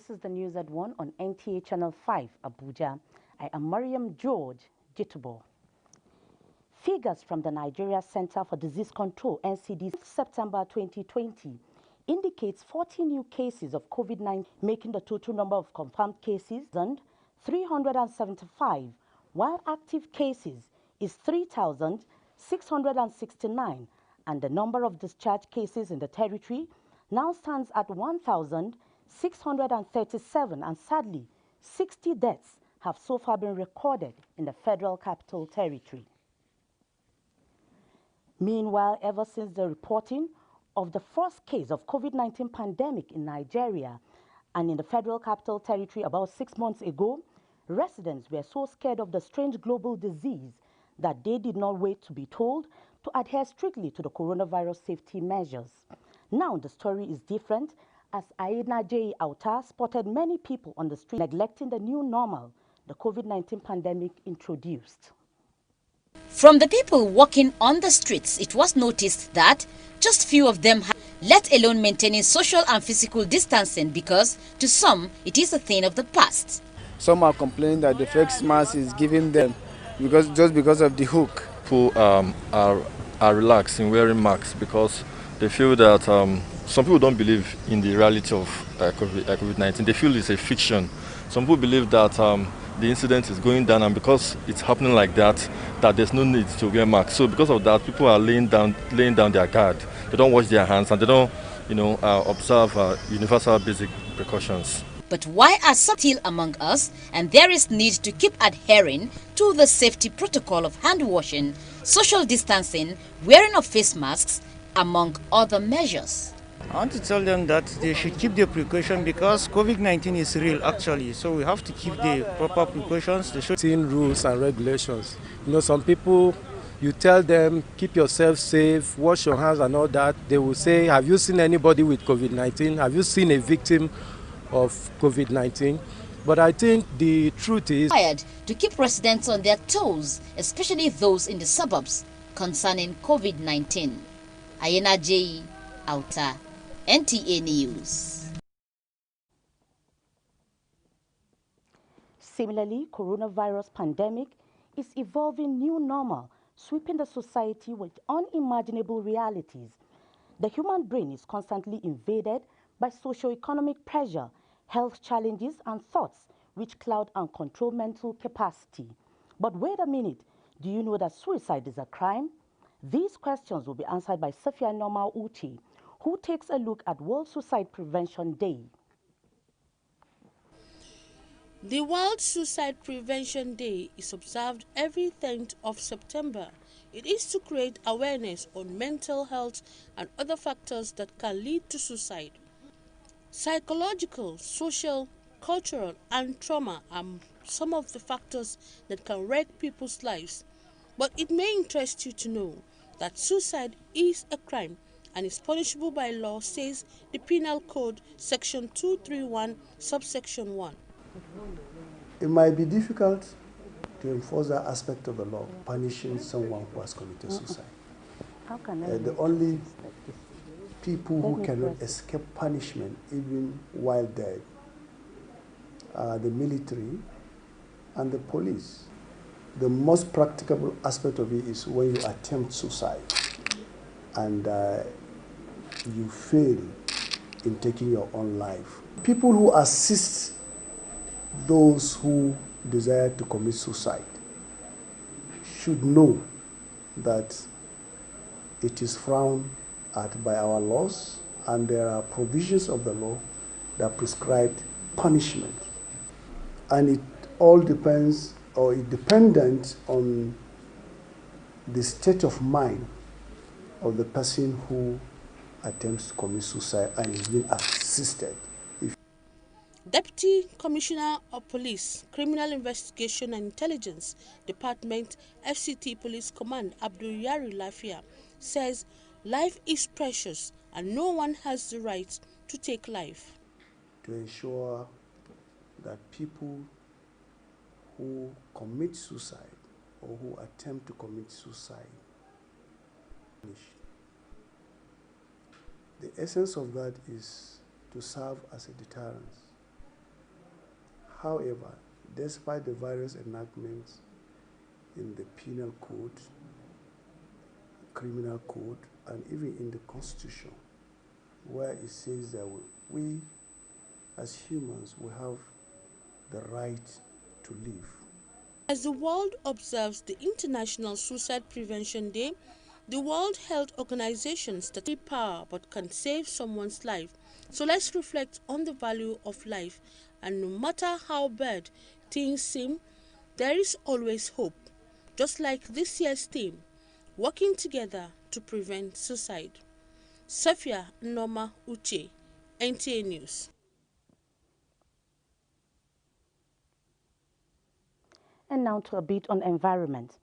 This is the news at 1 on NTA Channel 5, Abuja. I am Mariam George Jitubo. Figures from the Nigeria Center for Disease Control, NCD, September 2020 indicates 40 new cases of COVID-19, making the total number of confirmed cases 375, while active cases is 3,669, and the number of discharged cases in the territory now stands at 1,637, and sadly, 60 deaths have so far been recorded in the Federal Capital Territory. Meanwhile, ever since the reporting of the first case of COVID-19 pandemic in Nigeria and in the Federal Capital Territory about 6 months ago, residents were so scared of the strange global disease that they did not wait to be told to adhere strictly to the coronavirus safety measures. Now the story is different, as Abuja Auta spotted many people on the street neglecting the new normal the COVID-19 pandemic introduced. From the people walking on the streets, it was noticed that just few of them had, let alone maintaining social and physical distancing, because to some it is a thing of the past. Some are complaining that the face mask is giving them just because of the hook. People are relaxed in wearing masks because they feel that some people don't believe in the reality of COVID-19. They feel it's a fiction. Some people believe that the incident is going down, and because it's happening like that there's no need to wear masks. So because of that, people are laying down their guard. They don't wash their hands and they don't, observe universal basic precautions. But why are some still among us, and there is need to keep adhering to the safety protocol of hand washing, social distancing, wearing of face masks, among other measures? I want to tell them that they should keep the precaution because COVID-19 is real actually. So we have to keep the proper precautions. They should Rules and regulations. Some people, you tell them, keep yourself safe, wash your hands and all that. They will say, have you seen anybody with COVID-19? Have you seen a victim of COVID-19? But I think the truth is required to keep residents on their toes, especially those in the suburbs, concerning COVID-19. Abuja Auta, NTA News. Similarly, coronavirus pandemic is evolving new normal, sweeping the society with unimaginable realities. The human brain is constantly invaded by socio-economic pressure, health challenges and thoughts which cloud and control mental capacity. But wait a minute, do you know that suicide is a crime? These questions will be answered by Sophia Norma Uche, who takes a look at World Suicide Prevention Day. The World Suicide Prevention Day is observed every 10th of September. It is to create awareness on mental health and other factors that can lead to suicide. Psychological, social, cultural, and trauma are some of the factors that can wreck people's lives. But it may interest you to know that suicide is a crime and is punishable by law, says the Penal Code, Section 231, subsection 1. It might be difficult to enforce that aspect of the law, punishing someone who has committed suicide. How can The only people who cannot escape punishment, even while dead, are the military and the police. The most practicable aspect of it is when you attempt suicide and you fail in taking your own life. People who assist those who desire to commit suicide should know that it is frowned at by our laws, and there are provisions of the law that prescribe punishment. And it all depends, or is dependent on the state of mind of the person who attempts to commit suicide and is being assisted. Deputy Commissioner of Police, Criminal Investigation and Intelligence Department, FCT Police Command, Abdul Yari Lafia, says life is precious and no one has the right to take life. To ensure that people who commit suicide or who attempt to commit suicide are punished. The essence of that is to serve as a deterrent However, despite the various enactments in the penal code, criminal code, and even in the Constitution, where it says that we as humans, we have the right to live. As the world observes the International Suicide Prevention Day, the World Health Organization states power but can save someone's life. So let's reflect on the value of life, and no matter how bad things seem, there is always hope. Just like this year's theme, working together to prevent suicide. Safia Noma Uche, NTA News. And now to a bit on environment.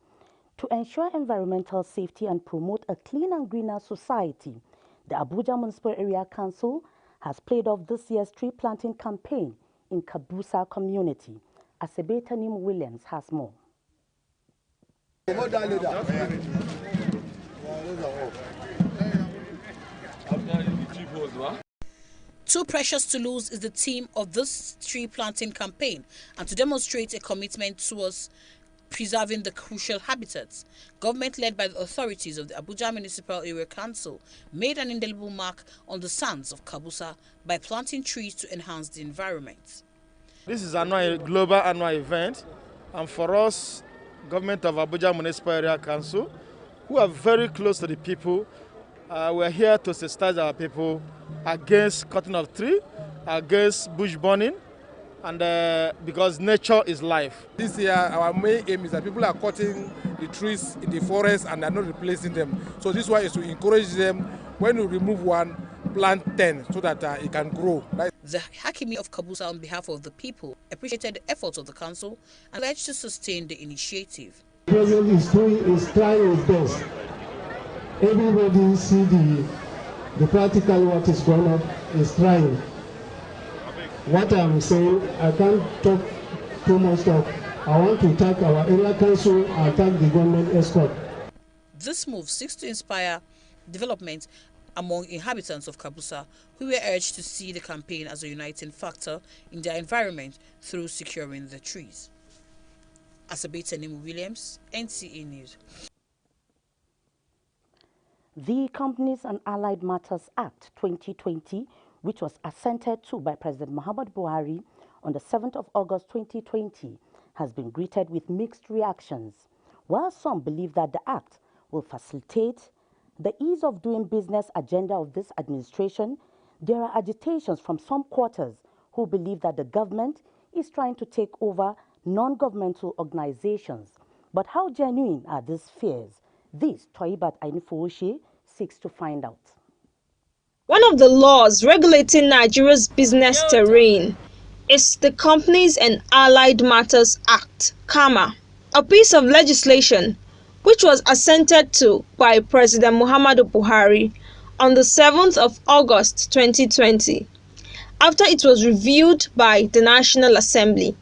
To ensure environmental safety and promote a clean and greener society, the Abuja Municipal Area Council has played off this year's tree planting campaign in Kabusa community. Asebeta Nim Williams has more. Too precious to lose is the theme of this tree planting campaign, and to demonstrate a commitment towards preserving the crucial habitats, government led by the authorities of the Abuja Municipal Area Council made an indelible mark on the sands of Kabusa by planting trees to enhance the environment. This is a global annual event, and for us, government of Abuja Municipal Area Council, who are very close to the people, we're here to sensitize our people against cutting of tree, against bush burning, and because nature is life. This year, our main aim is that people are cutting the trees in the forest and are not replacing them. So this one is to encourage them, when you remove one, plant 10 so that it can grow. Right? The Hakimi of Kabusa, on behalf of the people, appreciated the efforts of the council and urged to sustain the initiative. The president is trying his best. Everybody see the practical what is going on, is trying. What I'm saying, I can't talk too much stuff. I want to thank our area council and thank the government escort. This move seeks to inspire development among inhabitants of Kabusa, who were urged to see the campaign as a uniting factor in their environment through securing the trees. Asabeta Nimu Williams, NTA News. The Companies and Allied Matters Act 2020, which was assented to by President Muhammadu Buhari on the 7th of August 2020, has been greeted with mixed reactions. While some believe that the act will facilitate the ease of doing business agenda of this administration, there are agitations from some quarters who believe that the government is trying to take over non-governmental organizations. But how genuine are these fears? This Toibat Ainifowoshe seeks to find out. One of the laws regulating Nigeria's business terrain is the Companies and Allied Matters Act, KAMA, a piece of legislation which was assented to by President Muhammadu Buhari on the 7th of August 2020, after it was reviewed by the National Assembly.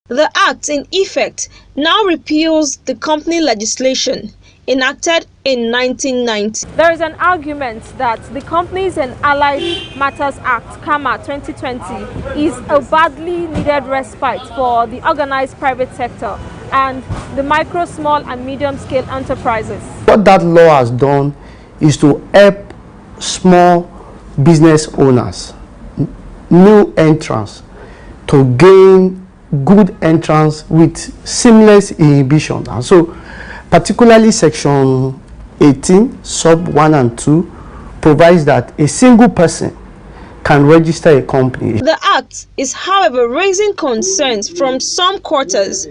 The act, in effect, now repeals the company legislation enacted in 1990. There is an argument that the Companies and Allied Matters Act, KAMA 2020, is a badly needed respite for the organized private sector and the micro, small and medium-scale enterprises. What that law has done is to help small business owners, new entrants, to gain good entrance with seamless inhibition. And so, particularly Section 18, Sub 1 and 2, provides that a single person can register a company. The act is, however, raising concerns from some quarters,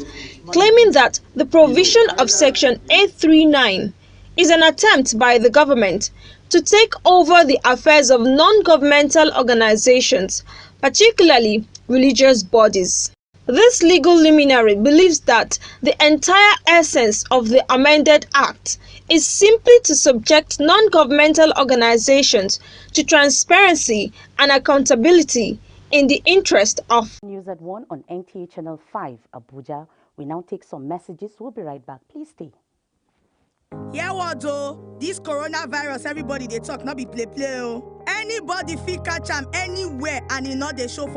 claiming that the provision of Section 839 is an attempt by the government to take over the affairs of non-governmental organizations, particularly religious bodies. This legal luminary believes that the entire essence of the amended act is simply to subject non-governmental organizations to transparency and accountability in the interest of News at 1 on NTA Channel 5, Abuja. We now take some messages. We'll be right back. Please stay. Yeah, what though? This coronavirus, everybody they talk, not be play. Anybody fit catch am anywhere and e no dey show for